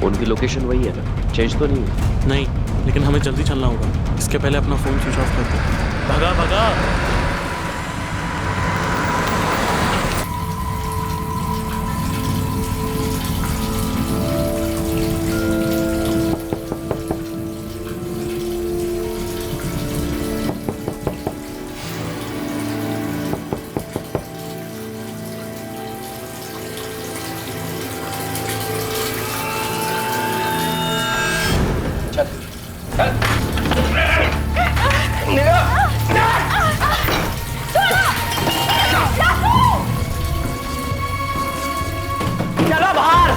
Phone की location वही है ना, चेंज तो नहीं है? नहीं, लेकिन हमें जल्दी चलना होगा। इसके पहले अपना फ़ोन स्विच ऑफ कर दो। भगा भगा। चलो बाहर।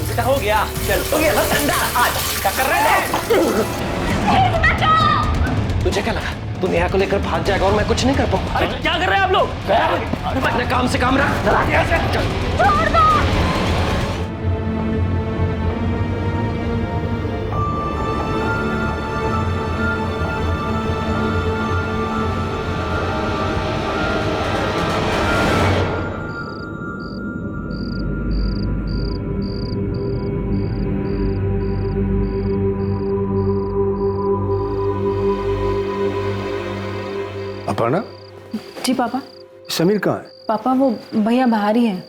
बेटा हो गया, चल हो गया ना ठंडा। आज क्या कर रहे थे? तुझे क्या लगा तू नेहा को लेकर भाग जाएगा और मैं कुछ नहीं कर पाऊंगा? अरे क्या कर रहे हैं आप लोग? अपने काम से काम रख। छोड़ दो। अपर्णा। जी पापा। समीर कहाँ है? पापा वो भैया बाहर ही हैं।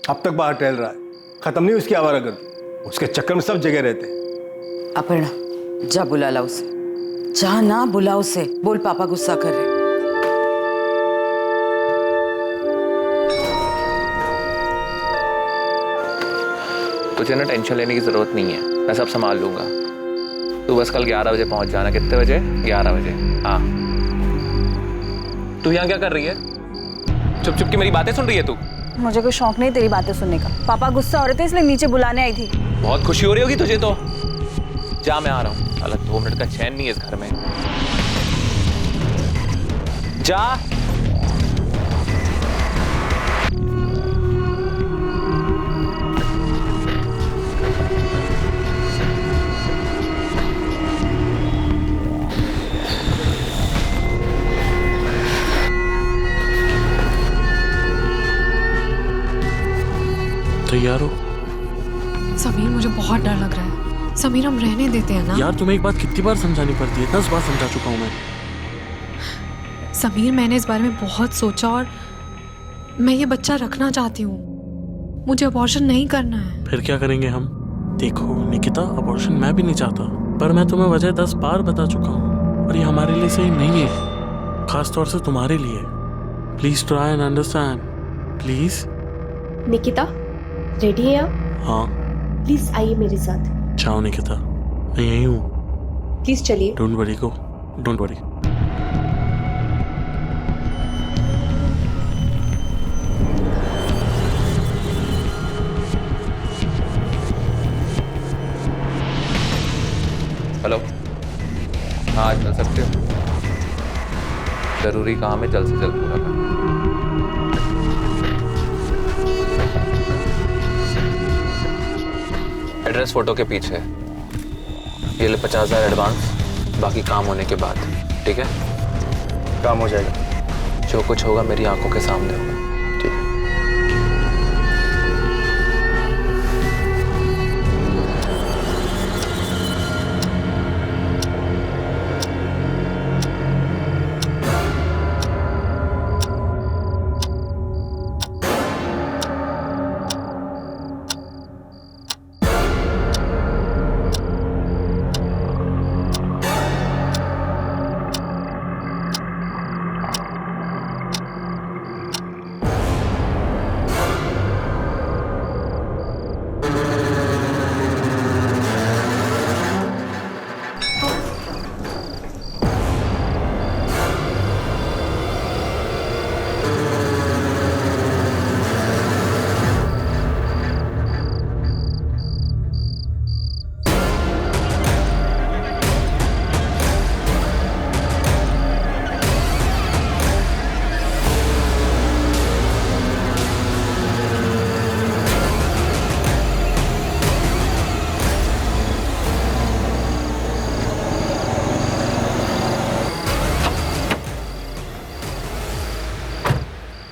अब तक बाहर टहल रहा है, खत्म नहीं उसकी आवारागर्दी। उसके चक्कर में सब जगह रहते हैं। अपर्णा जा बुला ला उसे। जा ना बुला उसे। बोल पापा गुस्सा कर रहे। तुझे ना टेंशन लेने की जरूरत नहीं है, मैं सब संभाल लूंगा। तू बस कल 11 बजे पहुंच जाना। कितने बजे? 11 बजे। हाँ। तू यहाँ क्या कर रही है? चुप चुप की मेरी बातें सुन रही है तू? मुझे कोई शौक नहीं तेरी बातें सुनने का। पापा गुस्सा हो रहे थे इसलिए नीचे बुलाने आई थी। बहुत खुशी हो रही होगी तुझे तो। जा मैं आ रहा हूँ। अलग 2 मिनट का चैन नहीं है इस घर में। जा। तैयार हो? समीर मुझे बहुत डर लग रहा है। समीर हम रहने देते हैं ना? यार तुम्हें एक बात कितनी बार समझानी पड़ती है? 10 बार समझा चुका हूँ मैं। समीर मैंने इस बारे में बहुत सोचा और मैं ये बच्चा रखना चाहती हूँ। मुझे अबॉर्शन नहीं करना है। फिर क्या करेंगे हम? देखो निकिता, अबॉर्शन मैं भी नहीं चाहता, पर मैं तुम्हें वजह 10 बार बता चुका हूँ और ये हमारे लिए सही नहीं है, खास तौर से तुम्हारे लिए। Please try and understand please. Nikita ready है आप? हाँ। प्लीज आइए मेरे साथ। जाओ निकिता, मैं यही हूँ। प्लीज चलिए। Don't worry, go, don't worry. Hello. हाँ चल सकते हो। जरूरी काम है, जल्द से जल्द पूरा कर। एड्रेस फोटो के पीछे। ये ले 50,000 एडवांस, बाकी काम होने के बाद। ठीक है? काम हो जाएगा। जो कुछ होगा मेरी आंखों के सामने होगा। ठीक है?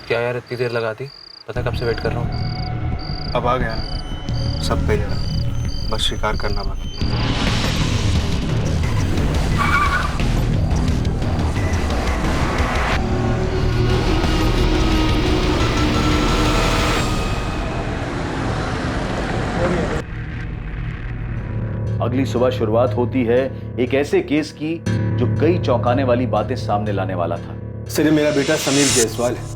क्या यार इतनी देर लगा दी? पता कब से वेट कर रहा हूँ। अब आ गया ना, सब पे जरा, बस शिकार करना बाकी। अगली सुबह शुरुआत होती है एक ऐसे केस की जो कई चौंकाने वाली बातें सामने लाने वाला था। सर, ये मेरा बेटा समीर जायसवाल है।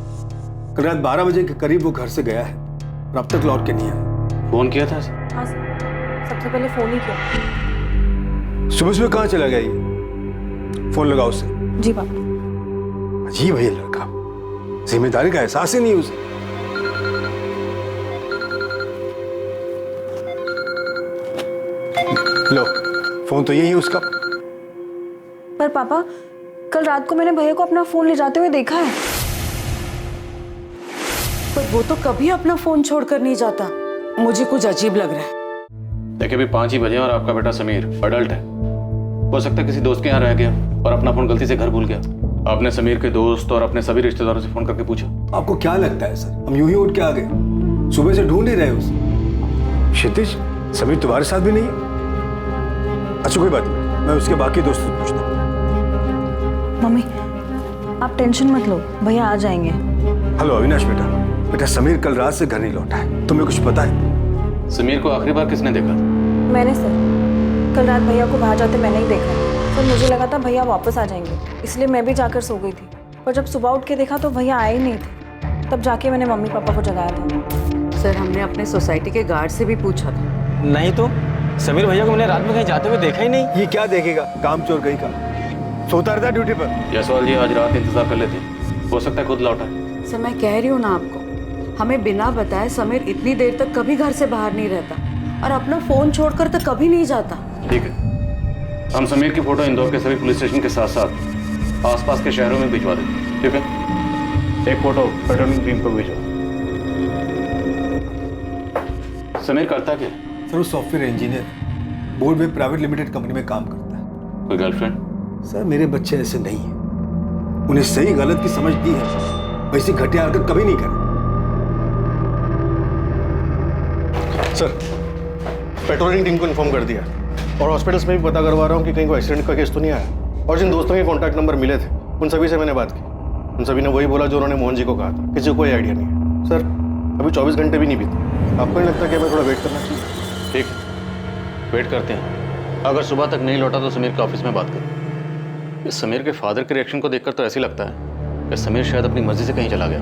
कल रात 12 बजे के करीब वो घर से गया है और अब तक लौट के नहीं आया। फोन किया था? हाँ सर, सबसे पहले फ़ोन ही किया। सुबह सुबह कहाँ चला गया ये? फोन लगाओ उसे। जी पापा। अजीब है ये लड़का, जिम्मेदारी का एहसास ही नहीं उसे। लो, फोन तो यही है उसका। पर पापा, कल रात को मैंने भैया को अपना फ़ोन ले जाते हुए देखा है। पर वो तो कभी अपना फोन छोड़कर नहीं जाता। मुझे कुछ अजीब लग रहा है। देखिए अभी 5 ही बजे और आपका बेटा समीर अडल्ट है। हो सकता है किसी दोस्त के यहाँ रह गया और अपना फोन गलती से घर भूल गया। आपने समीर के दोस्त और अपने सभी रिश्तेदारों से फोन करके पूछा? आपको क्या लगता है सर, हम यूं ही उठ के आ गए? सुबह से ढूंढ ही रहे उसे। क्षितिज, समीर तुम्हारे साथ भी नहीं है? अच्छा कोई बात नहीं, मैं उसके बाकी दोस्तों से पूछता हूँ। मम्मी, आप टेंशन मत लो, भैया आ जाएंगे। हेलो अविनाश बेटा, समीर कल रात से घर नहीं लौटा है, तुम्हें कुछ पता है? समीर को आखिरी बार किसने देखा? मैंने सर, कल रात भैया को बाहर जाते मैंने ही देखा। सर मुझे लगा था भैया वापस आ जाएंगे, इसलिए मैं भी जाकर सो गई थी। पर जब सुबह उठ के देखा तो भैया आए ही नहीं थे। तब जाके मैंने मम्मी पापा को जगाया था। सर, हमने अपने सोसाइटी के गार्ड से भी पूछा था। नहीं तो समीर भैया को मैंने रात में कहीं जाते हुए देखा ही नहीं। ये क्या देखेगा, काम चोर कहीं का। सोता रहता ड्यूटी पर। जायसवाल जी आज रात इंतजार कर लेते, हो सकता है खुद लौटा है। सर, मैं कह रही हूँ ना आपको, हमें बिना बताए समीर इतनी देर तक कभी घर से बाहर नहीं रहता और अपना फोन छोड़कर तो कभी नहीं जाता। ठीक है, हम समीर की फोटो इंदौर के सभी पुलिस स्टेशन के साथ साथ आसपास के शहरों में भिजवा देंगे। ठीक है, एक फोटो पेट्रोलिंग टीम को भेजो। समीर करता क्या? सर वो सॉफ्टवेयर इंजीनियर है, बोर्ड में प्राइवेट लिमिटेड कंपनी में काम करता है। कोई गर्लफ्रेंड? सर मेरे बच्चे ऐसे नहीं हैं, उन्हें सही गलत की समझ दी है, वैसी घटिया हरकत कभी नहीं करे। सर, पेट्रोलिंग टीम को इन्फॉर्म कर दिया और हॉस्पिटल्स में भी पता करवा रहा हूँ कि कहीं कोई एक्सीडेंट का केस तो नहीं आया। और जिन दोस्तों के कॉन्टैक्ट नंबर मिले थे उन सभी से मैंने बात की, उन सभी ने वही बोला जो उन्होंने मोहन जी को कहा था। किसी को कोई आइडिया नहीं है। सर अभी 24 घंटे भी नहीं बीते, आपको नहीं लगता कि हमें थोड़ा वेट करना चाहिए? ठीक है, वेट करते हैं। अगर सुबह तक नहीं लौटा तो समीर के ऑफिस में बात करें। इस समीर के फादर के रिएक्शन को देखकर तो ऐसे लगता है कि समीर शायद अपनी मर्जी से कहीं चला गया।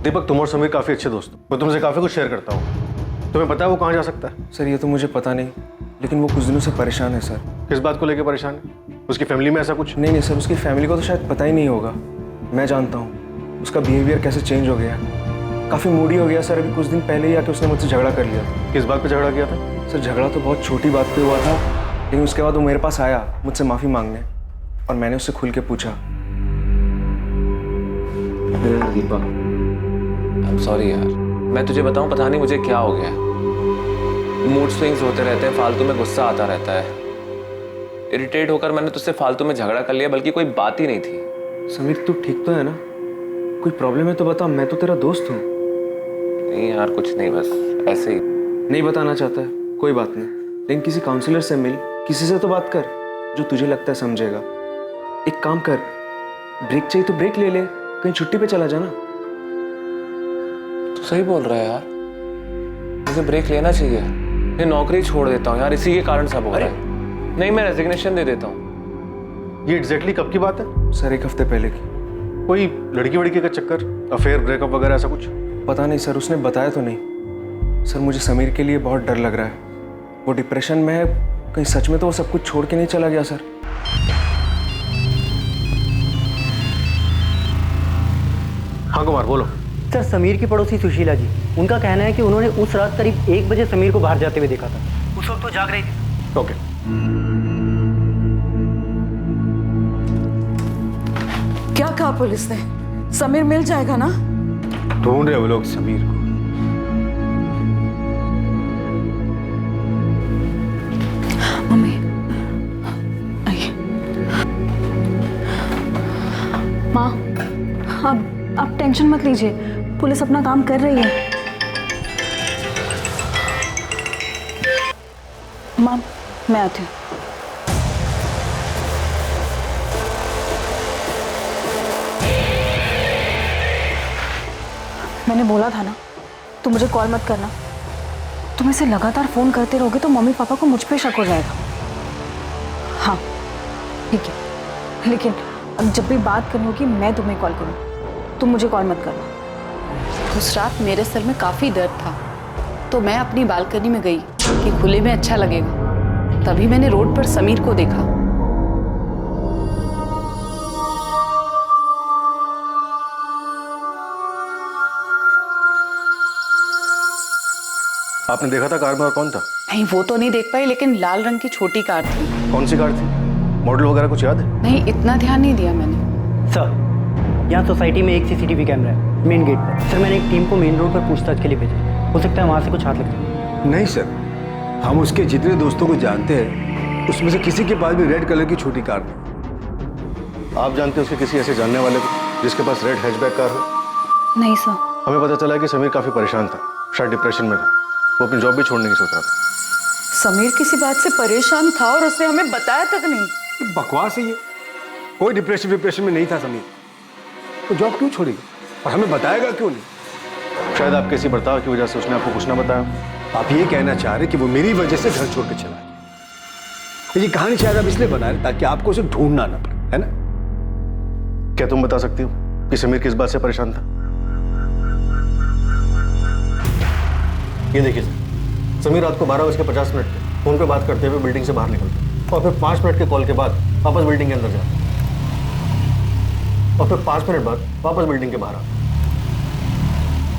दीपक, तुम और समीर काफ़ी अच्छे दोस्त हो, मैं तुमसे काफ़ी कुछ शेयर करता हूँ। तुम्हें पता है वो कहाँ जा सकता है? सर ये तो मुझे पता नहीं, लेकिन वो कुछ दिनों से परेशान है सर। किस बात को लेकर परेशान है? उसकी फैमिली में ऐसा कुछ? नहीं सर, उसकी फैमिली को तो शायद पता ही नहीं होगा। मैं जानता हूँ उसका बिहेवियर कैसे चेंज हो गया, काफ़ी मूडी हो गया सर। अभी कुछ दिन पहले ही आके उसने मुझसे झगड़ा कर लिया था। किस बात पे झगड़ा किया था? सर झगड़ा तो बहुत छोटी बात पे हुआ था, लेकिन उसके बाद वो मेरे पास आया मुझसे माफ़ी मांगने, और मैंने उससे खुल के पूछा। दीपक, आई एम सॉरी यार, मैं तुझे बताऊं पता नहीं मुझे क्या हो गया है। मूड स्विंग्स होते रहते हैं, फालतू में गुस्सा आता रहता है। इरिटेट होकर मैंने तुझसे फालतू में झगड़ा कर लिया, बल्कि कोई बात ही नहीं थी। समीर तू ठीक तो है ना? कोई प्रॉब्लम है तो बता, मैं तो तेरा दोस्त हूँ। नहीं यार कुछ नहीं, बस ऐसे ही। नहीं बताना चाहता है, कोई बात नहीं, लेकिन किसी काउंसलर से मिल, किसी से तो बात कर जो तुझे लगता है समझेगा। एक काम कर, ब्रेक चाहिए तो ब्रेक ले ले, कहीं छुट्टी पे चला जाना। तू सही बोल रहा है यार, मुझे ब्रेक लेना चाहिए। मैं नौकरी छोड़ देता हूँ यार, इसी के कारण सब हो रहा है। नहीं, मैं रेजिग्नेशन दे देता हूँ। ये एग्जैक्टली कब की बात है? सर 1 हफ्ते पहले की। कोई लड़की वड़की का चक्कर, अफेयर, ब्रेकअप वगैरह ऐसा कुछ? पता नहीं सर, उसने बताया तो नहीं। सर मुझे समीर के लिए बहुत डर लग रहा है, वो डिप्रेशन में है, कहीं सच में तो वो सब कुछ छोड़ के नहीं चला गया सर। हाँ कुमार बोलो। सर समीर की पड़ोसी सुशीला जी, उनका कहना है कि उन्होंने उस रात करीब 1 बजे समीर को बाहर जाते हुए देखा था। उस वक्त तो जाग रही थी। ओके। क्या कहा पुलिस ने? समीर मिल जाएगा ना? ढूंढ रहे वो लोग समीर को। मम्मी आइए। माँ, आप टेंशन मत लीजिए, पुलिस अपना काम कर रही है। माँ मैं आती हूँ। मैंने बोला था ना तुम मुझे कॉल मत करना। तुम ऐसे लगातार फोन करते रहोगे तो मम्मी पापा को मुझ पे शक हो जाएगा। हाँ ठीक है, लेकिन अब जब भी बात करनी होगी मैं तुम्हें कॉल करूँ, तुम मुझे कॉल मत करना। उस रात मेरे सर में काफी दर्द था तो मैं अपनी बालकनी में गई कि खुले में अच्छा लगेगा। तभी मैंने रोड पर समीर को देखा। आपने देखा था कार में और कौन था? नहीं वो तो नहीं देख पाई, लेकिन लाल रंग की छोटी कार थी। कौन सी कार थी? मॉडल वगैरह कुछ याद है? नहीं, इतना ध्यान नहीं दिया मैंने। सर यहाँ सोसाइटी में एक सीसीटीवी कैमरा है मेन गेट पर। सर मैंने एक टीम को मेन रोड पर पूछताछ के लिए भेजा, हो सकता है वहाँ से कुछ हाथ लग जाए। नहीं सर, हम उसके जितने दोस्तों को जानते हैं उसमें से किसी के पास भी रेड कलर की छोटी कार नहीं। आप जानते हैं उसके किसी ऐसे जानने वाले को जिसके पास रेड हैचबैक कार हो? नहीं सर। हमें पता चला कि समीर काफी परेशान था, शायद डिप्रेशन में था। वो अपनी जॉब भी छोड़ने की सोच रहा था। समीर किसी बात से परेशान था और उसने हमें बताया तक नहीं। बकवास है ये, कोई डिप्रेशन में नहीं था समीर। तो जॉब क्यों छोड़ी और हमें बताएगा क्यों नहीं? शायद आपके इसी बर्ताव की वजह से उसने आपको कुछ ना बताया। आप ये कहना चाह रहे कि वो मेरी वजह से घर छोड़ के चला गया। ये कहानी शायद आप इसलिए बना रहे ताकि आपको उसे ढूंढना ना पड़े, है ना? क्या तुम बता सकती हो कि समीर किस बात से परेशान था? ये देखिए सर, समीर रात को 12:50 पे फोन पे बात करते हुए बिल्डिंग से बाहर निकलता और फिर 5 मिनट के कॉल के बाद वापस बिल्डिंग के अंदर जाता और फिर 5 मिनट बाद वापस बिल्डिंग के बाहर आता।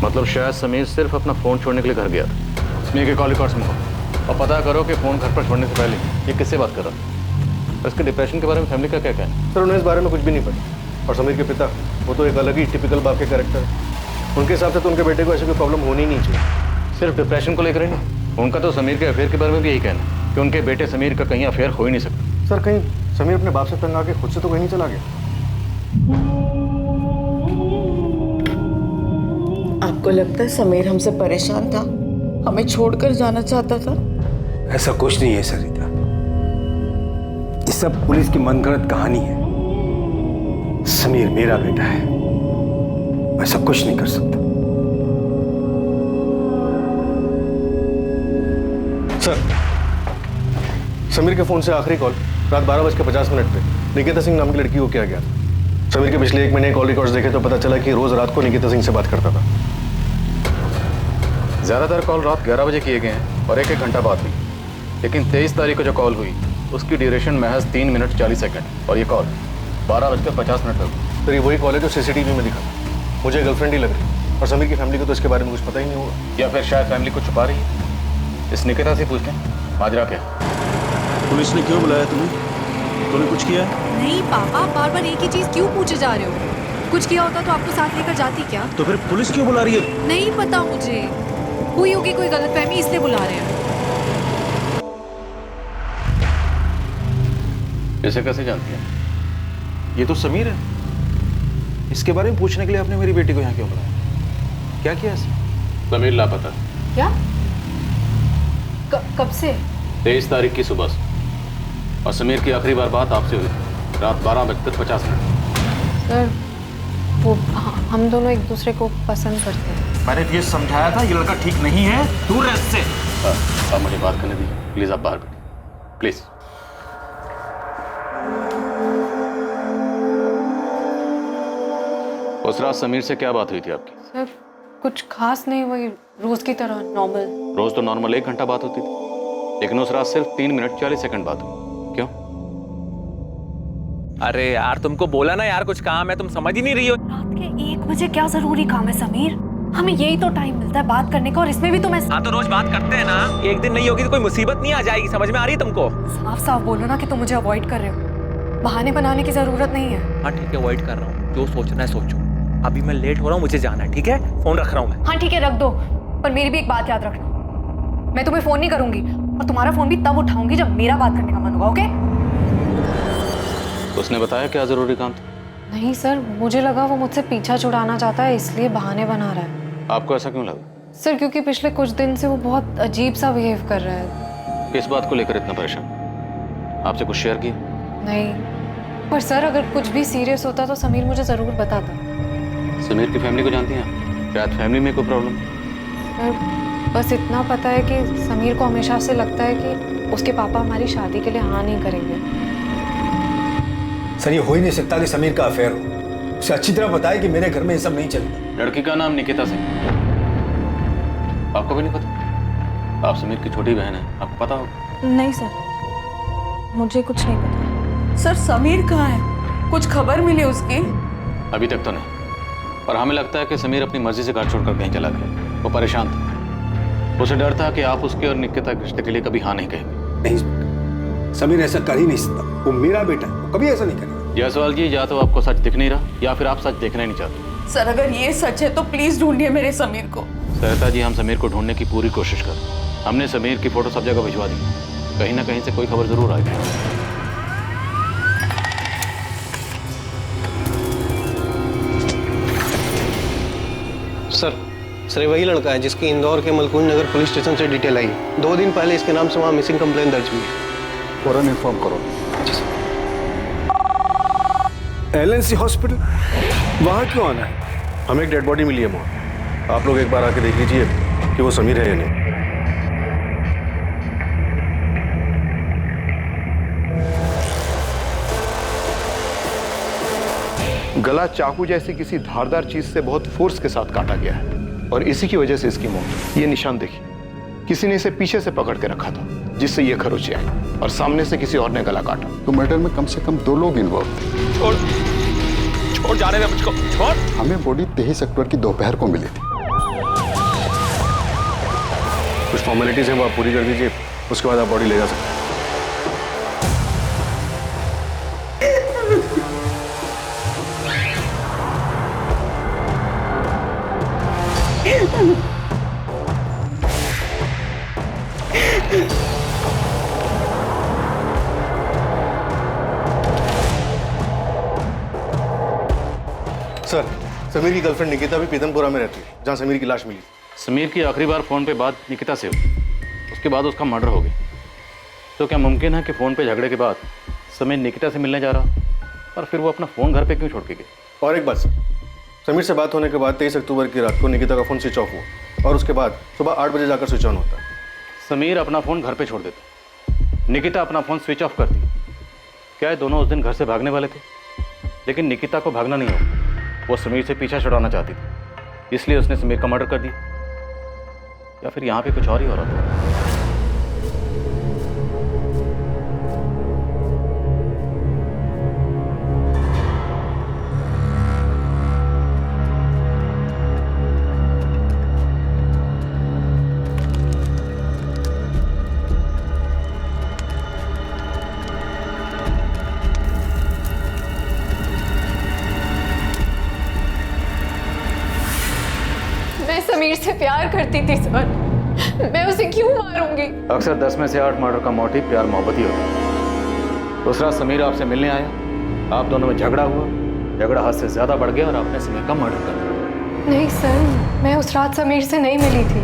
मतलब शायद समीर सिर्फ अपना फ़ोन छोड़ने के लिए घर गया था। समीर के कॉल रिकॉर्ड्स में और पता करो कि फ़ोन घर पर छोड़ने से पहले ये किससे बात कर रहा था। इसके डिप्रेशन के बारे में फैमिली का क्या कहना है? सर उन्हें इस बारे में कुछ भी नहीं पता। और समीर के पिता वो तो एक अलग ही टिपिकल बाप के कैरेक्टर है। उनके हिसाब से तो उनके बेटे को ऐसी कोई प्रॉब्लम होनी नहीं चाहिए। सिर्फ डिप्रेशन को लेकर ही नहीं, उनका तो समीर के अफेयर के बारे में भी यही कहना है कि उनके बेटे समीर का कहीं अफेयर हो ही नहीं सकता। सर कहीं समीर अपने बाप से तंग आके खुद से तो कहीं नहीं चला गया? आपको लगता है समीर हमसे परेशान था, हमें छोड़कर जाना चाहता था? ऐसा कुछ नहीं है सरिता, ये सब पुलिस की मनगढ़ंत कहानी है। समीर मेरा बेटा है, ऐसा कुछ नहीं कर सकता। सर समीर के फोन से आखिरी कॉल रात 12:50 पे निकिता सिंह नाम की लड़की को किया गया था। समीर के पिछले 1 महीने कॉल रिकॉर्ड्स देखे तो पता चला कि रोज रात को निकिता सिंह से बात करता था। ज़्यादातर कॉल रात 11 बजे किए गए हैं और 1-1 घंटा बाद हुई, लेकिन 23 तारीख को जो कॉल हुई उसकी ड्यूरेशन महज 3 मिनट 40 सेकंड और ये कॉल 12:50 पर हुई। तो ये वही कॉल है जो सीसीटीवी में दिखा। मुझे गर्लफ्रेंड ही लग रही और समीर की फैमिली को तो इसके बारे में कुछ पता ही नहीं होगा। या फिर शायद फैमिली को छुपा रही है। इस निकिता से पूछ लें माजरा क्या। पुलिस ने क्यों बुलाया तुम्हें? तूने कुछ किया है? नहीं पापा, बार बार एक ही चीज क्यों पूछे जा रहे हो? कुछ किया होता तो आपको साथ लेकर जाती क्या? तो फिर पुलिस क्यों बुला रही है? नहीं पता मुझे, हुई होगी कोई गलतफहमी इसलिए बुला रहे हैं। इसे कैसे जानती है? ये तो समीर है। इसके बारे में पूछने के लिए आपने मेरी बेटी को यहाँ क्यों बुलाया? क्या किया इसने? समीर लापता। क्या? कब से? 23 तारीख की सुबह से। और समीर की आखिरी बार बात आपसे हुई रात 12:50। सर वो हम दोनों एक दूसरे को पसंद करते हैं। मैंने ये समझाया था ये लड़का ठीक नहीं है, दूर रह इससे। आप मुझे बात करने दीजिए प्लीज। आप बाहर बैठिए प्लीज। उस रात समीर से क्या बात हुई थी आपकी? सर कुछ खास नहीं, वही रोज की तरह नॉर्मल। रोज तो नॉर्मल 1 घंटा बात होती थी, लेकिन उस रात सिर्फ 3 मिनट 40 सेकंड बात हुई। क्यों? अरे यार तुमको बोला ना यार कुछ काम है, तुम समझ ही नहीं रही हो। रात के 1 बजे क्या जरूरी काम है समीर? हमें यही तो टाइम मिलता है बात करने का और इसमें भी तुम्हें। हाँ तो रोज बात करते हैं ना, एक दिन नहीं होगी तो कोई मुसीबत नहीं आ जाएगी। समझ में आ रही है तुमको? साफ साफ बोलो ना कि तुम मुझे अवॉइड कर रहे हो, बहाने बनाने की जरूरत नहीं है। हाँ ठीक है अवॉइड कर रहा हूँ, जो सोचना है सोचो। अभी मैं लेट हो रहा हूँ, मुझे जाना है, ठीक है? फोन रख रहा हूँ मैं। हाँ ठीक है रख दो, पर मेरी भी एक बात याद रखना, मैं तुम्हें फोन नहीं करूंगी और तुम्हारा फोन भी तब उठाऊंगी जब मेरा बात करने का मन होगा। ओके? उसने बताया क्या जरूरी काम था? नहीं सर, मुझे लगा वो मुझसे पीछा छुड़ाना चाहता है इसलिए बहाने बना रहा है। आपको ऐसा क्यों लगा? सर क्योंकि पिछले कुछ दिन से वो बहुत अजीब सा बिहेव कर रहा है। किस बात को लेकर इतना परेशान? आपसे कुछ शेयर किया? नहीं, पर सर अगर कुछ भी सीरियस होता तो समीर मुझे ज़रूर बताता। समीर की फैमिली को जानती हैं आप? शायद फैमिली में कोई प्रॉब्लम? सर बस इतना पता है कि समीर को हमेशा से लगता है कि उसके पापा हमारी शादी के लिए हाँ नहीं करेंगे। सर ये हो ही नहीं सकता कि समीर का अफेयर हो। उसे अच्छी तरह पता है कि मेरे घर में ये सब नहीं चलेगा। लड़की का नाम निकिता सिंह। आपको भी नहीं पता? आप समीर की छोटी बहन है, आपको पता होगा। नहीं सर, मुझे कुछ नहीं पता। सर समीर कहाँ है? कुछ खबर मिली उसकी? अभी तक तो नहीं, पर हमें लगता है कि समीर अपनी मर्जी से घर छोड़कर कहीं चला गया। वो परेशान था, उसे डर था कि आप उसके और निकिता के रिश्ते के लिए कभी हाँ नहीं कहेंगे। नहीं, समीर ऐसा कर ही नहीं सकता। वो मेरा बेटा है, वो कभी ऐसा नहीं करेगा। जायसवाल जी, या तो आपको सच दिख नहीं रहा या फिर आप सच देखना ही नहीं चाहते। सर अगर ये सच है तो प्लीज ढूंढिए मेरे समीर को। सरिता जी, हम समीर को ढूंढने की पूरी कोशिश कर। हमने समीर की फोटो सब जगह भिजवा दी, कहीं ना कहीं से कोई खबर जरूर आएगी। सर ये वही लड़का है जिसकी इंदौर के मलकुंज नगर पुलिस स्टेशन से डिटेल आई। 2 दिन पहले इसके नाम से वहाँ मिसिंग कंप्लेंट दर्ज हुई है। फौरन इन्फॉर्म करो। एलएनसी हॉस्पिटल, वहाँ क्यों आना है? हमें एक डेड बॉडी मिली है वहाँ। आप लोग एक बार आके देख लीजिए कि वो समीर है या नहीं। गला चाकू जैसी किसी धारदार चीज से बहुत फोर्स के साथ काटा गया है और इसी की वजह से इसकी मौत। ये निशान देखिए, किसी ने इसे पीछे से पकड़ के रखा था जिससे ये खरोंचे आई और सामने से किसी और ने गला काटा। तो मर्डर में कम से कम 2 लोग इन्वॉल्व थे। छोड़ जाने दे मुझको, छोड़। हमें बॉडी 23 अक्टूबर की दोपहर को मिली थी। कुछ फॉर्मेलिटीज हैं वो आप पूरी कर दीजिए, उसके बाद आप बॉडी ले जा सकते हैं। सर, समीर की गर्लफ्रेंड निकिता भी पीतमपुरा में रहती है, जहाँ समीर की लाश मिली। समीर की आखिरी बार फोन पे बात निकिता से हुई, उसके बाद उसका मर्डर हो गया। तो क्या मुमकिन है कि फोन पे झगड़े के बाद समीर निकिता से मिलने जा रहा और फिर वो अपना फोन घर पे क्यों छोड़ के गया? और एक बात सर, समीर से बात होने के बाद 23 अक्टूबर की रात को निकिता का फोन स्विच ऑफ हुआ और उसके बाद सुबह 8 बजे जाकर स्विच ऑन होता है। समीर अपना फोन घर पे छोड़ देता, निकिता अपना फोन स्विच ऑफ करती। क्या ये दोनों उस दिन घर से भागने वाले थे? लेकिन निकिता को भागना नहीं होगा, वो समीर से पीछा छुड़ाना चाहती थी, इसलिए उसने समीर का मर्डर कर दिया। या फिर यहाँ पे कुछ और ही हो रहा था। समीर से प्यार करती थी सर, मैं उसे क्यों मारूंगी? अक्सर 10 में से 8 मर्डर का मोटिव प्यार मोहब्बत ही होता है। दूसरा, समीर आपसे मिलने आया, आप दोनों में झगड़ा हुआ, झगड़ा हद से ज्यादा बढ़ गया और आपने समीर का मर्डर कर दिया। नहीं सर, मैं उस रात समीर से नहीं मिली थी,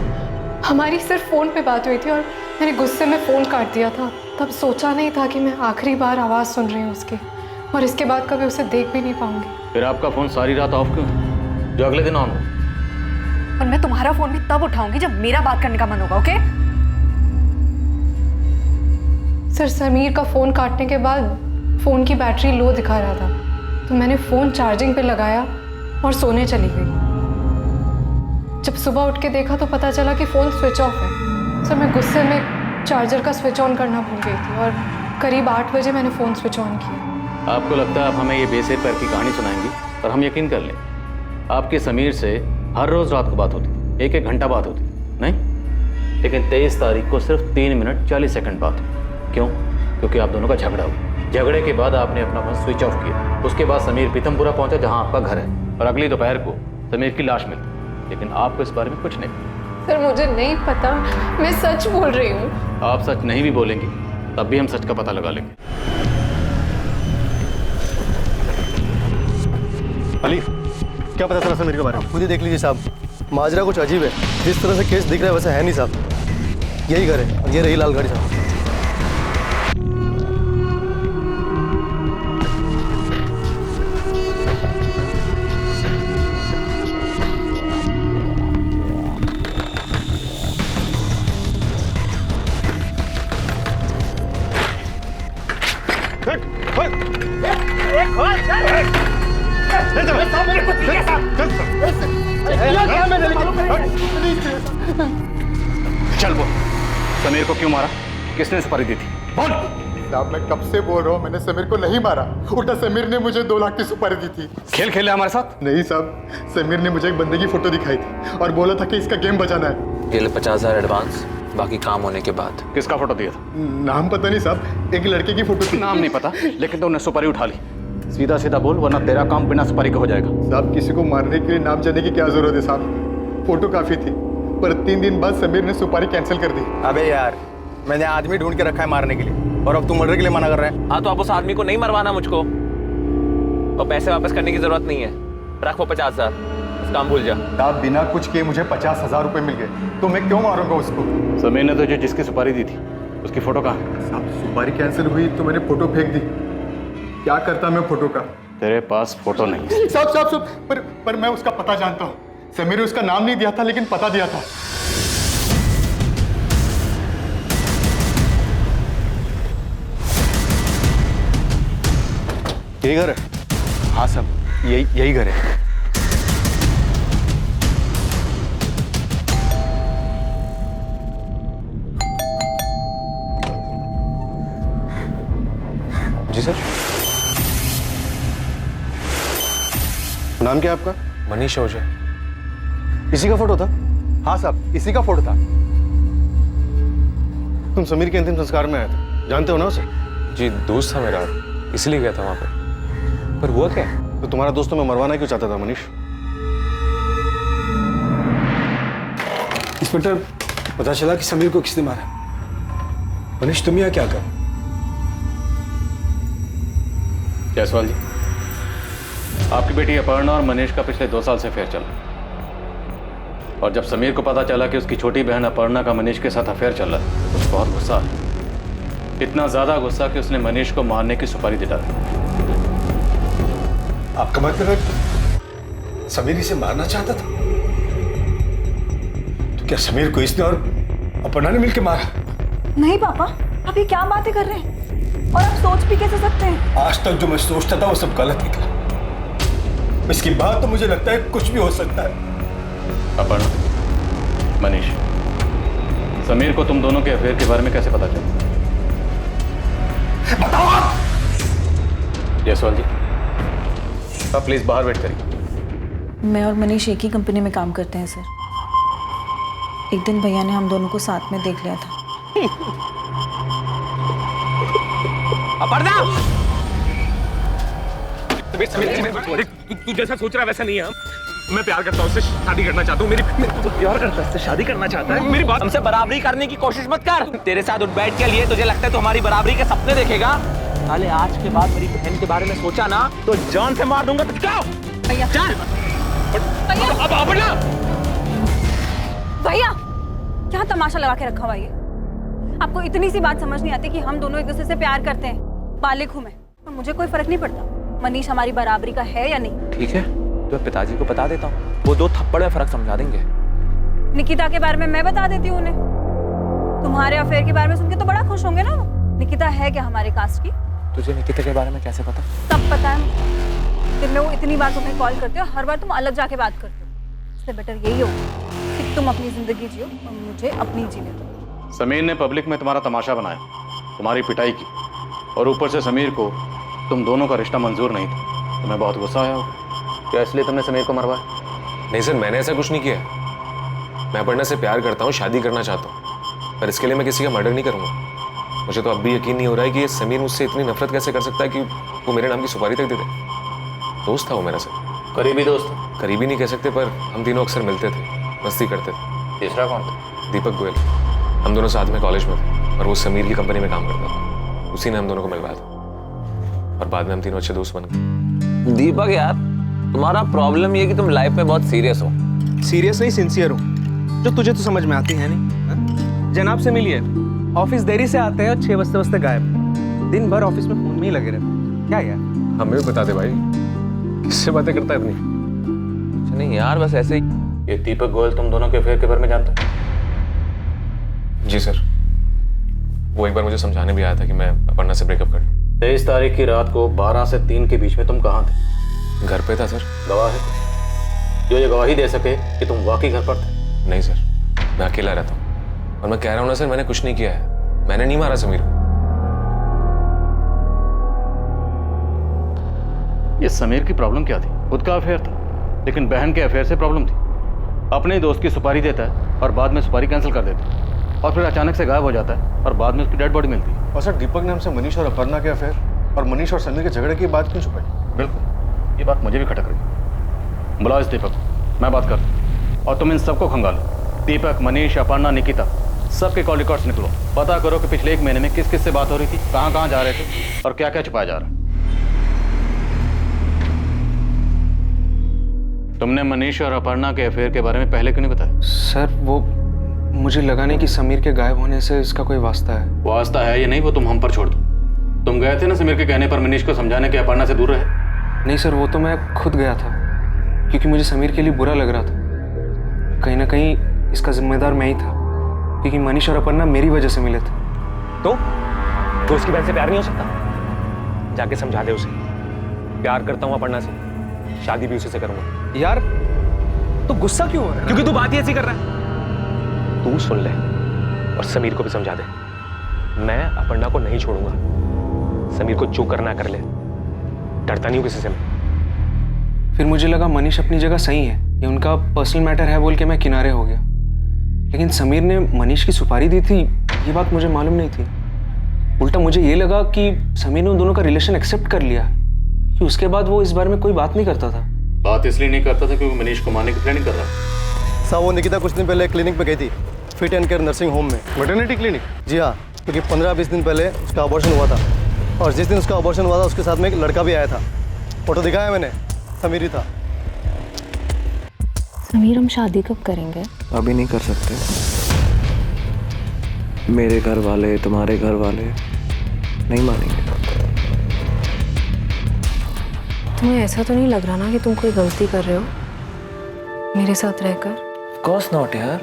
हमारी सिर्फ फोन पे बात हुई थी और मैंने गुस्से में फोन काट दिया था। तब सोचा नहीं था कि मैं आखिरी बार आवाज़ सुन रही हूँ उसकी और इसके बाद कभी उसे देख भी नहीं पाऊंगी। फिर आपका फोन सारी रात ऑफ क्यों, जो अगले दिन ऑन हो? और मैं तुम्हारा फोन भी तब उठाऊंगी जब मेरा बात करने का मन होगा, ओके? सर, समीर का फोन काटने के बाद फोन की बैटरी लो दिखा रहा था, तो मैंने फोन चार्जिंग पे लगाया और सोने चली गई। जब सुबह उठ के देखा तो पता चला कि फोन स्विच ऑफ है। सर, मैं गुस्से में चार्जर का स्विच ऑन करना भूल गई थी और करीब 8 बजे मैंने फोन स्विच ऑन किया। आपको लगता है आप हमें ये बेसिर पैर की कहानी सुनाएंगी और हम यकीन कर लें? आपके समीर से हर रोज रात को बात होती, 1-1 घंटा बात होती, नहीं? लेकिन 23 तारीख को सिर्फ 3 मिनट 40 सेकंड बात हुई। क्यों? क्योंकि आप दोनों का झगड़ा हुआ। झगड़े के बाद आपने अपना फोन स्विच ऑफ किया। उसके बाद समीर पीतमपुरा पहुंचा जहां आपका घर है और अगली दोपहर को समीर की लाश मिली, लेकिन आपको इस बारे में कुछ नहीं। सर, मुझे नहीं पता, मैं सच बोल रही हूँ। आप सच नहीं भी बोलेंगी तब भी हम सच का पता लगा लेंगे। अली, क्या पता चला समीर के बारे में? खुद ही देख लीजिए साहब, माजरा कुछ अजीब है। जिस तरह से केस दिख रहा है वैसे है नहीं साहब। यही घर है और ये रही लाल गाड़ी साहब। चल बोल, समीर को क्यों मारा? किसने सुपारी दी थी? बोल। साहब मैं कब से बोल रहा हूँ, मैंने समीर को नहीं मारा। उल्टा समीर ने मुझे 2 लाख की सुपारी दी थी। खेल खेले हमारे साथ? नहीं साहब, समीर ने मुझे एक बंदे की फोटो दिखाई थी और बोला था कि इसका गेम बचाना है। ये ले 50,000 एडवांस, बाकी काम होने के बाद। किसका फोटो दिया था? नाम पता नहीं साहब, एक लड़के की फोटो थी। नाम नहीं पता, लेकिन तुमने सुपारी उठा ली। सीधा सीधा बोल, वरना तेरा काम बिना सुपारी के हो जाएगा। साहब किसी को मारने के लिए नाम जानने की क्या जरूरत है साहब, फोटो काफी थी। पर 3 दिन बाद समीर ने सुपारी कैंसिल कर दी। अबे यार, मैंने आदमी ढूंढ के रखा है मारने के लिए, और अब तुम मर्डर के लिए मना कर रहे हैं। हाँ तो आप उस आदमी को नहीं मरवाना मुझको, और पैसे वापस करने की जरूरत नहीं है। रख वो 50,000, इस काम भूल जा। साहब बिना कुछ किए मुझे 50,000 रुपए मिल गए, तो मैं क्यों मारूंगा उसको? समीर ने तुझे जिसकी सुपारी दी थी, उसकी फोटो कहाँ है? साहब सुपारी कैंसिल हुई तो मैंने फोटो फेंक दी। क्या करता मैं फोटो का? तेरे पास फोटो नहीं है। साहब पर मैं उसका पता जानता हूँ। समीर ने उसका नाम नहीं दिया था, लेकिन पता दिया था। यही घर है? हाँ साहब, यही घर है। जी सर। नाम क्या है आपका? मनीष ओझा। इसी का फोटो था? हाँ साहब, इसी का फोटो था। तुम समीर के अंतिम संस्कार में आए थे, जानते हो ना उसे? जी दोस्त था मेरा, इसलिए गया था वहां पर हुआ क्या? तो तुम्हारा दोस्त तुम्हें मरवाना क्यों चाहता था मनीष? इंस्पेक्टर, पता चला कि समीर को किसने मारा। मनीष तुम यहाँ क्या कर? जायसवाल जी, आपकी बेटी अपर्णा और मनीष का पिछले 2 साल से अफेयर चल रहा है। और जब समीर को पता चला कि उसकी छोटी बहन अपर्णा का मनीष के साथ अफेयर चल रहा है, तो उसको बहुत गुस्सा है। इतना ज्यादा गुस्सा कि उसने मनीष को मारने की सुपारी दे डाली। आपका मतलब है कि समीर इसे मारना चाहता था? तो क्या समीर को इसने और अपर्णा ने मिलकर मारा? नहीं पापा, आप ये क्या बातें कर रहे हैं? और आप सोच भी कैसे सकते हैं? आज तक जो मैं सोचता था वो सब गलत निकला। इसके बाद तो मुझे लगता है कुछ भी हो सकता है। अपर्णा, मनीष, समीर को तुम दोनों के अफेयर के बारे में कैसे पता चला? बताओ आप। जायसवाल जी, आप प्लीज बाहर वेट करिए। मैं और मनीष एक ही कंपनी में काम करते हैं सर। एक दिन भैया ने हम दोनों को साथ में देख लिया था। अपर्णा! तू जैसा सोच रहा है वैसा नहीं है। मैं प्यार करता हूँ, उससे शादी करना चाहता हूँ। मेरी प्यार करता है, उससे शादी करना चाहता है। मेरी बात, हमसे बराबरी करने की कोशिश मत कर। तेरे साथ उठ बैठ के लिए तुझे लगता है तो हमारी बराबरी के सपने देखेगा? साले आज के बाद मेरी बहन के बारे में सोचा ना तो जान से मार दूंगा। तुझको भैया, चल। अब अपर्णा! भैया, क्या तमाशा लगा के रखा हुआ ये? आपको इतनी सी बात समझ नहीं आती कि हम दोनों एक दूसरे से प्यार करते हैं? बालिक हूं मैं, और मुझे कोई फर्क नहीं पड़ता मनीष हमारी बराबरी का है या नहीं। ठीक है, तो पिताजी को बता देता हूँ, वो 2 थप्पड़ में फर्क समझा देंगे। निकिता के बारे में मैं बता देती हूँ उन्हें। तुम्हारे अफेयर के बारे में सुन के तो बड़ा खुश होंगे ना वो। निकिता है क्या हमारे कास्ट की? तुझे निकिता के बारे में कैसे पता? सब पता है मुझे। दिन में वो इतनी बार तुम्हें कॉल करते हो, हर बार तुम अलग जाके बात करते हो। इससे बेटर यही हो कि तुम अपनी जिंदगी जियो और मुझे अपनी जीने दो। समीर ने पब्लिक में तुम्हारा तमाशा बनाया, तुम्हारी पिटाई की, और ऊपर से समीर को तुम दोनों का रिश्ता मंजूर नहीं था। तुम्हें बहुत गुस्सा आया होगा। क्या इसलिए तुमने समीर को मरवाया? नहीं सर, मैंने ऐसा कुछ नहीं किया। मैं अपर्णा से प्यार करता हूँ, शादी करना चाहता हूँ, पर इसके लिए मैं किसी का मर्डर नहीं करूँगा। मुझे तो अब भी यकीन नहीं हो रहा है कि ये समीर मुझसे इतनी नफरत कैसे कर सकता है कि वो मेरे नाम की सुपारी तक दे दे। दोस्त था वो मेरा सर। करीबी दोस्त? करीबी नहीं कह सकते, पर हम तीनों अक्सर मिलते थे, मस्ती करते थे। तीसरा कौन था? दीपक गोयल। हम दोनों साथ में कॉलेज में थे, और वो समीर की कंपनी में काम करता था। उसी ने हम दोनों को मिलवाया था, और बाद में हम तीनों अच्छे दोस्त बन गए। दीपक यार, तुम्हारा प्रॉब्लम ये कि तुम लाइफ में बहुत सीरियस हो। सीरियस नहीं, सिंसियर हूँ, जो तुझे तो समझ में आती है नहीं। हा? जनाब से मिलिए, ऑफिस देरी से आते हैं और 6 बजते गायब। दिन भर ऑफिस में फोन में ही लगे रहते। क्या यार? हमें भी बता दे भाई, किससे बातें करता है इतनी? कुछ नहीं यार, बस ऐसे ही। ये दीपक गोयल तुम दोनों के अफेयर के बारे में जानता है? जी सर, वो एक बार मुझे समझाने भी आया था कि मैं अपर्णा से ब्रेकअप कर लूं। 23 तारीख की रात को 12 से 3 के बीच में तुम कहाँ थे? घर पे था सर। गवाह है जो ये गवाही दे सके कि तुम वाकई घर पर थे? नहीं सर, मैं अकेला रहता हूँ और मैं कह रहा हूँ ना सर, मैंने कुछ नहीं किया है, मैंने नहीं मारा समीर को। ये समीर की प्रॉब्लम क्या थी? खुद का अफेयर था, लेकिन बहन के अफेयर से प्रॉब्लम थी। अपने ही दोस्त की सुपारी देता है और बाद में सुपारी कैंसिल कर देता है, और फिर अचानक से गायब हो जाता है और बाद में उसकी डेड बॉडी मिलती है। और सर दीपक ने हमसे मनीष और अपर्णा के अफेयर और मनीष और समीर के झगड़े की बात क्यों छुपाई? बिल्कुल, ये बात मुझे भी खटक रही है। बुलाओ इस दीपक, मैं बात करता हूँ। और तुम इन सबको खंगालो, दीपक, मनीष, अपर्णा, निकिता, सबके कॉल रिकॉर्ड्स निकलो। पता करो कि पिछले 1 महीने में किस किस से बात हो रही थी, कहाँ कहाँ जा रहे थे और क्या क्या छुपाया जा रहा है। तुमने मनीष और अपर्णा के अफेयर के बारे में पहले क्यों नहीं बताया? सर वो मुझे लगा नहीं कि समीर के गायब होने से इसका कोई वास्ता है। वास्ता है या नहीं वो तुम हम पर छोड़ दो। तुम गए थे ना समीर के कहने पर मनीष को समझाने के अपर्णा से दूर रहे? नहीं सर, वो तो मैं खुद गया था क्योंकि मुझे समीर के लिए बुरा लग रहा था। कहीं ना कहीं इसका जिम्मेदार मैं ही था क्योंकि मनीष और अपर्णा मेरी वजह से मिले थे। तो दोस्त की बहन से प्यार नहीं हो सकता? जाके समझा दे उसे, प्यार करता हूँ अपर्णा से, शादी भी उसी से करूंगा। यार तो गुस्सा क्यों हो रहा है? क्योंकि तू बात ही ऐसी कर रहा है। तू सुन ले और समीर को भी समझा दे, मैं अपर्णा को नहीं छोड़ूंगा। समीर को जो करना कर ले, डरता नहीं हूं किसी से मैं। फिर मुझे लगा मनीष अपनी जगह सही है, ये उनका पर्सनल मैटर है बोल के मैं किनारे हो गया। लेकिन समीर ने मनीष की सुपारी दी थी, ये बात मुझे मालूम नहीं थी। उल्टा मुझे ये लगा कि समीर ने उन दोनों का रिलेशन एक्सेप्ट कर लिया कि उसके बाद वो इस बारे में कोई बात नहीं करता था। बात इसलिए नहीं करता था क्योंकि मनीष को मारने की प्लानिंग कर रहा था। साहब वो निकिता कुछ दिन पहले क्लिनिक पे गई थी, fit and care nursing home में। Maternity clinic? जी हाँ, क्योंकि 15-20 दिन पहले उसका अबॉर्शन हुआ था और जिस दिन उसका अबॉर्शन हुआ था उसके साथ में एक लड़का भी आया था। फोटो दिखाया मैंने, समीर ही था। समीर, हम शादी कब करेंगे? अभी नहीं कर सकते। मेरे घर वाले, तुम्हारे घर वाले नहीं मानेंगे। तुम्हें ऐसा तो नहीं लग रहा ना कि तुम कोई गलती कर रहे हो मेरे साथ रहकर? Of course not यार,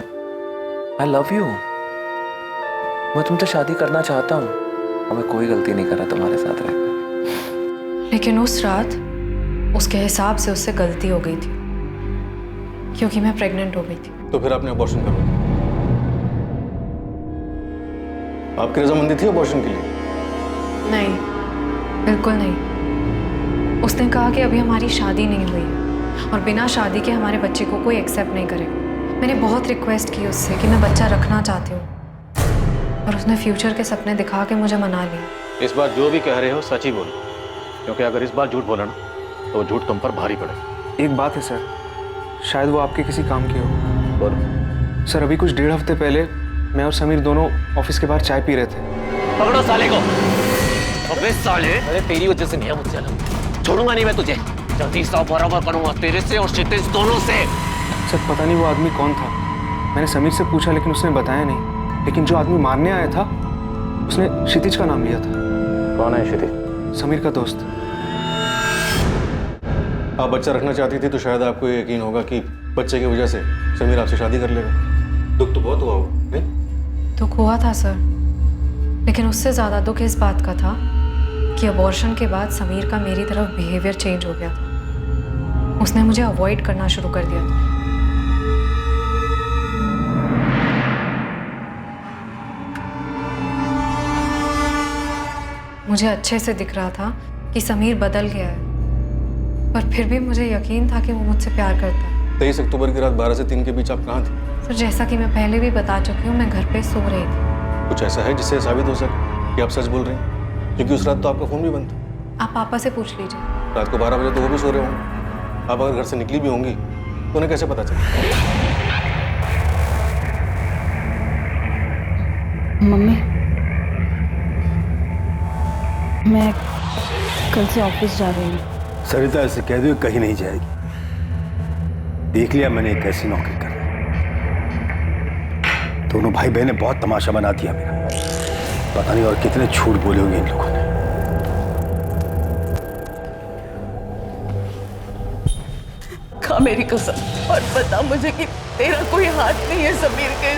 I love you। मैं तुमसे शादी करना चाहता हूँ और मैं कोई गलती नहीं कर रहा तुम्हारे साथ रहकर। लेकिन उस रात उसके हिसाब से उससे गलती हो गई थी क्योंकि मैं प्रेग्नेंट हो गई थी। तो फिर आपने अबॉर्शन करवा? आपकी रजामंदी थी अबॉर्शन के लिए? नहीं, बिल्कुल नहीं। उसने कहा कि अभी हमारी शादी नहीं हुई है और बिना शादी के हमारे बच्चे को कोई एक्सेप्ट नहीं करेगा। मैंने बहुत रिक्वेस्ट की उससे कि मैं बच्चा रखना चाहती हूँ और उसने फ्यूचर के सपने दिखा के मुझे मना लिया। इस बार जो भी कह रहे हो सच ही बोलो, क्योंकि अगर इस बार झूठ बोला ना तो झूठ तुम पर भारी पड़ेगा। एक बात है सर, शायद वो आपके किसी काम की हो। बोलो। सर अभी कुछ 1.5 हफ्ते पहले मैं और समीर दोनों ऑफिस के बाहर चाय पी रहे थे। पकड़ो साले को। अबे साले, अरे तेरी वजह से नहीं है मुझे अलग, छोड़ूंगा नहीं मैं तुझे। जल्दी साफ बराबर करूंगा तेरे से और क्षितिज दोनों से। सर पता नहीं वो आदमी कौन था, मैंने समीर से पूछा लेकिन उसने बताया नहीं। लेकिन जो आदमी मारने आया था उसने क्षितिज का नाम लिया था। कौन है क्षितिज? समीर का दोस्त। आप बच्चा रखना चाहती थी तो शायद आपको ये यकीन होगा कि बच्चे की वजह से समीर आपसे शादी कर लेगा। दुख तो बहुत हुआ होगा, नहीं? दुख हुआ था सर, लेकिन उससे ज़्यादा दुख इस बात का था कि अबॉर्शन के बाद समीर का मेरी तरफ बिहेवियर चेंज हो गया था। उसने मुझे अवॉइड करना शुरू कर दिया था। मुझे अच्छे से दिख रहा था कि समीर बदल गया है, पर फिर भी मुझे यकीन था कि वो मुझसे प्यार करता है। 23 अक्टूबर की रात 12 से 3 के बीच आप कहाँ थे? सर जैसा कि मैं पहले भी बता चुकी हूँ, मैं घर पे सो रही थी। कुछ ऐसा है जिससे साबित हो सके कि आप सच बोल रही हैं? क्योंकि उस रात तो आपका फ़ोन भी बंद था। आप पापा से पूछ लीजिए। रात को 12 बजे तो वो भी सो रहे होंगे। आप अगर घर से निकली भी होंगी तो उन्हें कैसे पता चला? मम्मी, मैं कल से ऑफिस जा रही हूँ। सरिता ऐसे कह दो कहीं नहीं जाएगी। देख लिया मैंने एक ऐसी नौकरी कर रही। दोनों भाई बहनें बहुत तमाशा बना दिया मेरा। पता नहीं और कितने झूठ बोले होंगे इन लोगों ने। खा मेरी कसम और बता मुझे कि तेरा कोई हाथ नहीं है समीर के।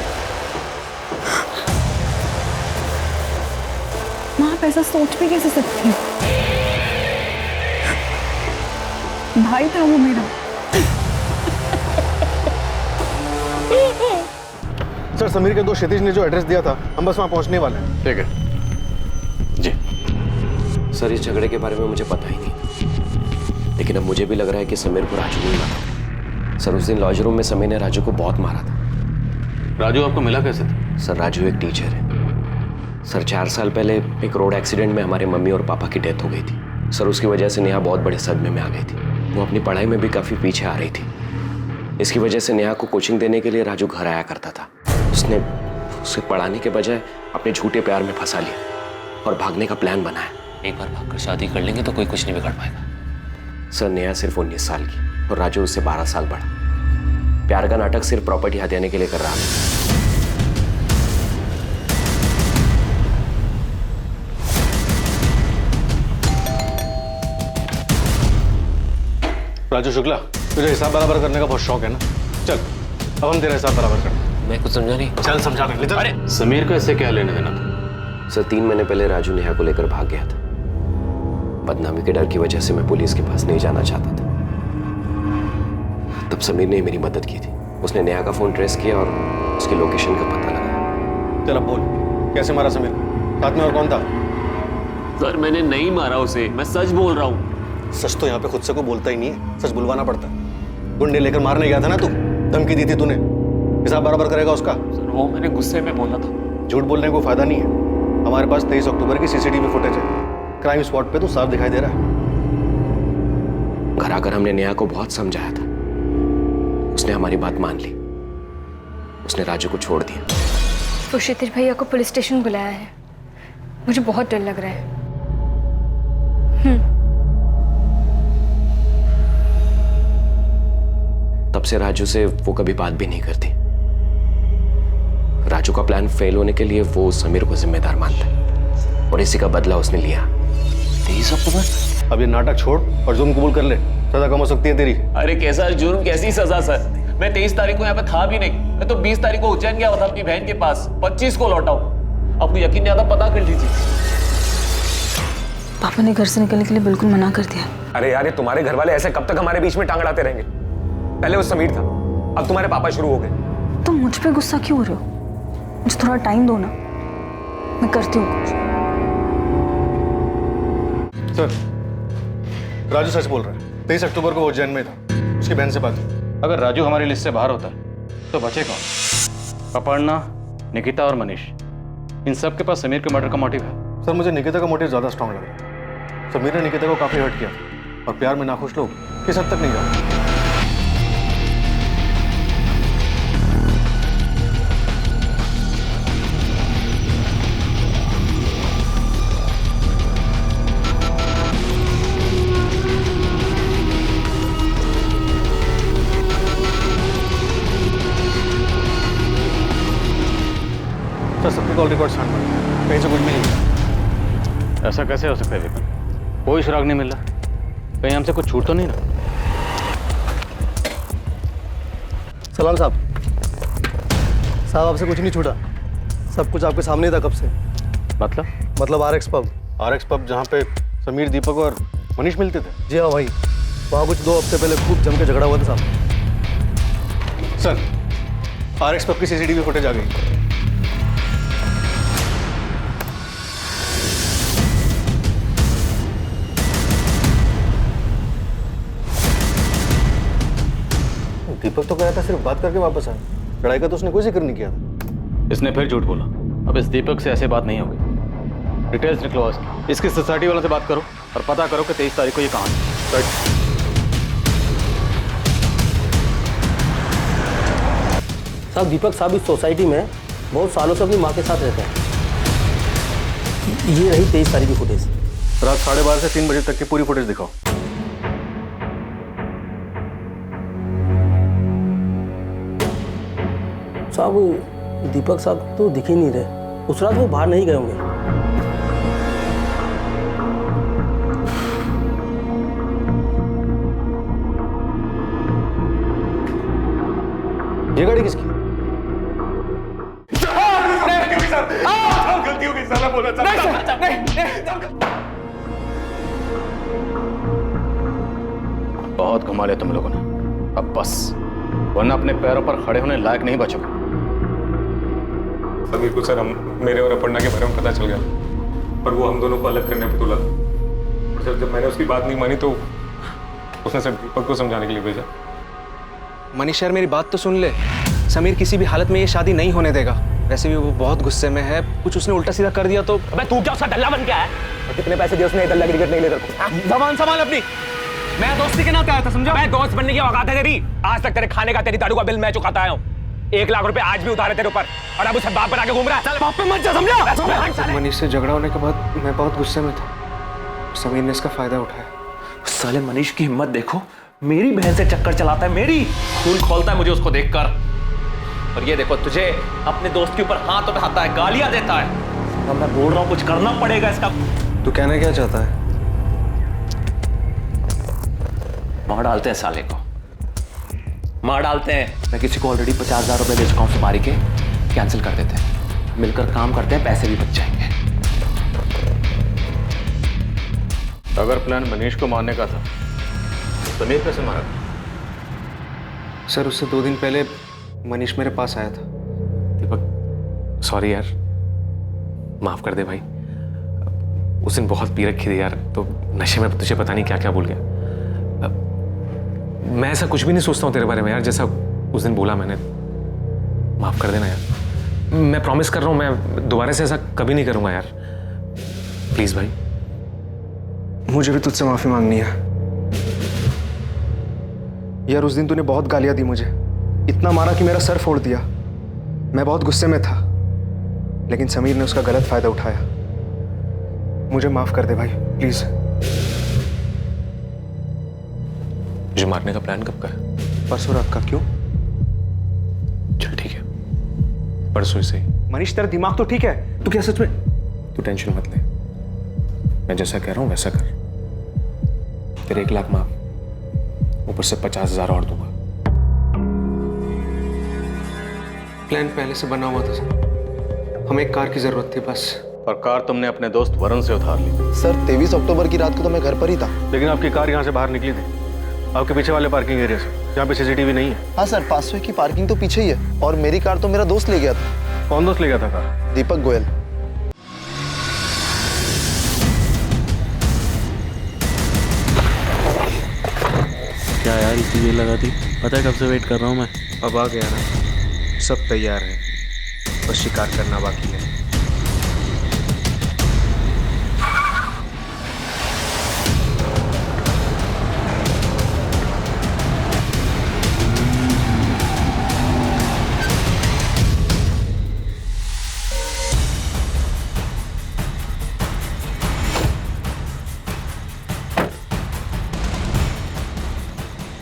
माँ, आप ऐसा सोच भी कैसे सकती हैं? भाई था वो मेरा। सर समीर के दोस्त क्षितिज ने जो एड्रेस दिया था, हम बस वहाँ पहुँचने वाले हैं। ठीक है जी। सर इस झगड़े के बारे में मुझे पता ही नहीं, लेकिन अब मुझे भी लग रहा है कि समीर को राजू ने मारा। सर उस दिन लॉज रूम में समीर ने राजू को बहुत मारा था। राजू आपको मिला कैसे था? सर राजू एक टीचर है। सर 4 साल पहले एक रोड एक्सीडेंट में हमारे मम्मी और पापा की डेथ हो गई थी। सर उसकी वजह से नेहा बहुत बड़े सदमे में आ गई थी। वो अपनी पढ़ाई में भी काफ़ी पीछे आ रही थी। इसकी वजह से नेहा को कोचिंग देने के लिए राजू घर आया करता था। उसने उसे पढ़ाने के बजाय अपने झूठे प्यार में फंसा लिया और भागने का प्लान बनाया। एक बार भागकर शादी कर लेंगे तो कोई कुछ नहीं बिगाड़ पाएगा। सर नेहा सिर्फ 19 साल की और राजू उससे 12 साल बड़ा। प्यार का नाटक सिर्फ प्रॉपर्टी हथियाने के लिए कर रहा था। राजू शुक्ला, तुझे हिसाब बराबर करने का बहुत शौक है ना? चल अब हम तेरा हिसाब बराबर करते। मैं कुछ समझा नहीं। चल समझा नहीं। अरे समीर को इससे क्या लेने देना था? सर 3 महीने पहले राजू नेहा को लेकर भाग गया था। बदनामी के डर की वजह से मैं पुलिस के पास नहीं जाना चाहता था। तब समीर ने मेरी मदद की थी। उसने नेहा का फोन ट्रेस किया और उसकी लोकेशन का पता लगाया। चल अब बोल, कैसे मारा समीर? साथ में और कौन था? सर मैंने नहीं मारा उसे, मैं सच बोल रहा हूँ। सच तो यहाँ पे खुद से कोई बोलता ही नहीं है, सच बुलवाना पड़ता है। गुंडे लेकर मारने गया था ना तू, धमकी दी थी तूने, हिसाब बराबर करेगा उसका? सर वो मैंने गुस्से में बोला था। झूठ बोलने को फायदा नहीं है। हमारे पास 23 अक्टूबर की सीसीटीवी फुटेज है। क्राइम स्पॉट पे तो साफ दिखाई दे रहा है। घर आकर हमने नेहा को बहुत समझाया था। उसने हमारी बात मान ली। उसने राजू को छोड़ दिया। वो क्षितिज भैया को पुलिस स्टेशन बुलाया है। मुझे बहुत डर लग रहा है। तब से राजू से वो कभी बात भी नहीं करती। राजू का प्लान फेल होने के लिए वो समीर को जिम्मेदार मानता है और इसी का बदला उसने लिया। 23 अक्टूबर? अब ये नाटक छोड़ और जुर्म कबूल कर ले, सजा कम हो सकती है तेरी। अरे कैसा जुर्म, कैसी सजा सर? मैं 23 तारीख को यहाँ पे था भी नहीं। मैं तो 20 तारीख को उज्जैन गया था अपनी बहन के पास। 25 को लौटा हूँ। आपको यकीन नहीं आता, पता कर लीजिए। पापा ने घर से निकलने के लिए बिल्कुल मना कर दिया। अरे यार ये तुम्हारे घर वाले ऐसे कब तक हमारे बीच में टांग अड़ाते रहेंगे? पहले वो समीर था, अब तुम्हारे पापा शुरू हो गए। तुम मुझ पे गुस्सा क्यों हो रहे हो? मुझे थोड़ा टाइम दो ना, मैं करती हूँ कुछ। सर राजू सच बोल रहा है। 23 अक्टूबर को वो उज्जैन में था। उसकी बहन से बात हुई। अगर राजू हमारी लिस्ट से बाहर होता है तो बचे कौन? अपर्णा, निकिता और मनीष, इन सब के पास समीर के मर्डर का मोटिव है। सर मुझे निकिता का मोटिव ज्यादा स्ट्रांग लग रहा है। समीर ने निकिता को काफी हर्ट किया और प्यार में नाखुश लोग किस हद तक नहीं जाते। सर सबके कॉल रिकॉर्ड छान पड़े, कहीं से कुछ भी नहीं। ऐसा कैसे हो सकता है विपिन? कोई सुराग नहीं मिल रहा। कहीं हमसे कुछ छूट तो नहीं रहा? सलाम साहब। साहब आपसे कुछ नहीं छूटा, सब कुछ आपके सामने था कब से। मतलब RX पब? RX पब जहाँ पे समीर, दीपक और मनीष मिलते थे? जी हाँ भाई, वहाँ कुछ 2 हफ्ते पहले खूब जम के झगड़ा हुआ था साहब। सर RX पब की CCTV फुटेज आ गई। दीपक तो कहा था सिर्फ बात करके वापस आए, लड़ाई का तो उसने कोई जिक्र नहीं किया था। इसने फिर झूठ बोला। अब इस दीपक से ऐसे बात नहीं होगी। डिटेल्स निकलो इसकी सोसाइटी वालों से बात करो और पता करो कि 23 तारीख को ये कहाँ है। साहब दीपक साहब इस सोसाइटी में बहुत सालों से अपनी माँ के साथ रहते हैं। ये रही 23 तारीख की फुटेज। रात 12:30 से 3 बजे तक की पूरी फुटेज दिखाओ। साहब दीपक साहब तो दिख ही नहीं रहे। उस रात वो बाहर नहीं गए होंगे। ये गाड़ी किसकी? गलती हो गई सर, मैं बोला बहुत घुमा लिया तुम लोगों ने, अब बस, वरना अपने पैरों पर खड़े होने लायक नहीं बचोगे। समीर को सर हम मेरे और अपर्णा के बारे में पता चल गया, पर वो हम दोनों को अलग करने पर तुला। और सर जब मैंने उसकी बात नहीं मानी तो उसने सर दीपक को समझाने के लिए भेजा। मनीष यार मेरी बात तो सुन ले, समीर किसी भी हालत में ये शादी नहीं होने देगा। वैसे भी वो बहुत गुस्से में है, कुछ उसने उल्टा सीधा कर दिया तो। अबे तू क्या उसका दल्ला बन के आया? और कितने पैसे दिए उसने दल्ला क्रिकेट नहीं ले रखो? जबान संभाल अपनी। मैं दोस्ती के नाते आया था, समझा? मैं दोस्त बनने की औकात है तेरी? आज तक तेरे खाने का तेरी दारू का बिल मैं चुकाता आया हूँ। 1 लाख रुपए आज भी उधार है तेरे ऊपर, और अब उसे बाप बना के घूम रहा है। चल बाप पे मत जा, समझा? मनीष से झगड़ा होने के बाद मैं बहुत गुस्से में था, समीर ने इसका फायदा उठाया। साले मनीष की हिम्मत देखो, मेरी बहन से चक्कर चलाता है, मेरी खून खोलता है मुझे उसको देखकर। और ये देखो तुझे अपने दोस्त के ऊपर हाथ उठाता है, गालियां देता है। अब मैं बोल रहा हूं कुछ करना पड़ेगा इसका। तू कहना क्या चाहता है? मार डालते हैं साले को, मार डालते हैं। मैं किसी को ऑलरेडी 50,000 रुपए दे चुका हूं सुपारी के, कैंसिल कर देते हैं, मिलकर काम करते हैं, पैसे भी बच जाएंगे। अगर प्लान मनीष को मारने का था तो समीर कैसे मारा? सर उससे 2 दिन पहले मनीष मेरे पास आया था। दीपक सॉरी यार, माफ कर दे भाई। उस दिन बहुत पी रखी थी यार, तो नशे में तुझे पता नहीं क्या क्या बोल गया। मैं ऐसा कुछ भी नहीं सोचता हूँ तेरे बारे में यार, जैसा उस दिन बोला मैंने। माफ कर देना यार, मैं प्रॉमिस कर रहा हूँ मैं दोबारा से ऐसा कभी नहीं करूँगा यार, प्लीज भाई। मुझे भी तुझसे माफी मांगनी है यार। उस दिन तूने बहुत गालियां दी मुझे, इतना मारा कि मेरा सर फोड़ दिया। मैं बहुत गुस्से में था, लेकिन समीर ने उसका गलत फायदा उठाया। मुझे माफ कर दे भाई, प्लीज। मुझे मारने का प्लान कब का है? परसों रात का। क्यों? चल ठीक है, परसों से ही। मनीष तेरा दिमाग तो ठीक है? तू क्या सच में? तू टेंशन मत ले, मैं जैसा कह रहा हूं वैसा कर। तेरे 1 लाख माफ, ऊपर से 50,000 और दूंगा। प्लान पहले से बना हुआ था सर, हमें एक कार की जरूरत थी बस। और कार तुमने अपने दोस्त वरुण से उधार ली? सर 23 अक्टूबर की रात को तो मैं घर पर ही था। लेकिन आपकी कार यहाँ से बाहर निकली थी, आपके पीछे वाले पार्किंग एरिया से, जहाँ पे सीसीटीवी नहीं है। हाँ सर, पासवे की पार्किंग तो पीछे ही है, और मेरी कार तो मेरा दोस्त ले गया था। कौन दोस्त ले गया था कार? दीपक गोयल। क्या यार इतनी देर लगा दी? पता है कब से वेट कर रहा हूँ मैं। अब आ गया ना, सब तैयार है, बस शिकार करना बाकी है।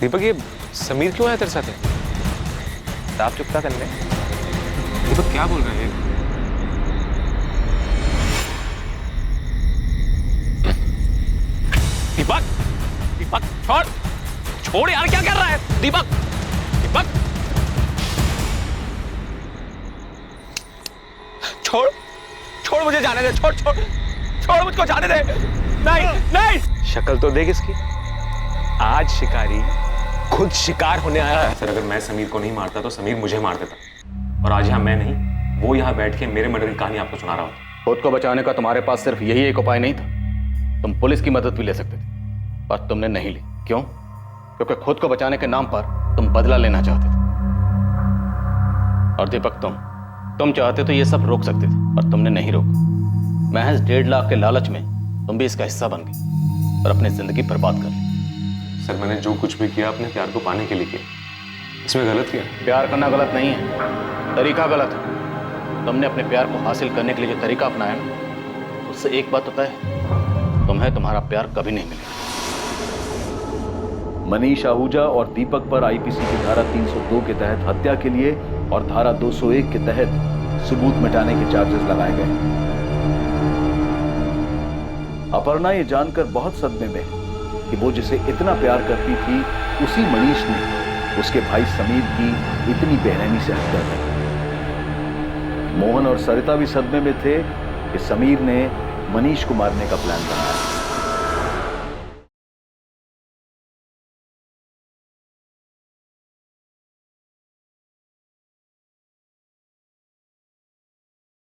दीपक ये समीर क्यों आया तेरे साथ? आप चुपता करने। दीपक क्या बोल रहे हैं? दीपक, दीपक छोड़, छोड़ यार, क्या कर रहा है? दीपक, दीपक छोड़, छोड़ मुझे जाने दे, छोड़ छोड़ छोड़ मुझको जाने दे। नहीं नहीं, शक्ल तो देख इसकी, आज शिकारी खुद शिकार होने आया है। सर अगर मैं समीर को नहीं मारता तो समीर मुझे मार देता, और आज यहाँ मैं नहीं, वो यहाँ बैठ के मेरे मर्डर की कहानी आपको सुना रहा होता। खुद को बचाने का तुम्हारे पास सिर्फ यही एक उपाय नहीं था, तुम पुलिस की मदद भी ले सकते थे, पर तुमने नहीं ली। क्यों? क्योंकि खुद को बचाने के नाम पर तुम बदला लेना चाहते थे। और दीपक तुम चाहते तो ये सब रोक सकते थे, पर तुमने नहीं रोका। महज 1.5 लाख के लालच में तुम भी इसका हिस्सा बन गए और अपनी जिंदगी बर्बाद कर ली। सर मैंने जो कुछ भी किया अपने प्यार को पाने के लिए किया, इसमें गलत किया? प्यार करना गलत नहीं है, तरीका गलत है। तुमने अपने प्यार को हासिल करने के लिए जो तरीका अपनाया ना, उससे एक बात होता है, तुम्हें तुम्हारा प्यार कभी नहीं मिलेगा। मनीष आहूजा और दीपक पर आईपीसी की धारा 302 के तहत हत्या के लिए और धारा 201 के तहत सबूत मिटाने के चार्जेस लगाए गए। अपर्णा ये जानकर बहुत सदमे में कि वो जिसे इतना प्यार करती थी, उसी मनीष ने उसके भाई समीर की इतनी बेरहमी से हत्या कर दी। मोहन और सरिता भी सदमे में थे कि समीर ने मनीष को मारने का प्लान बनाया।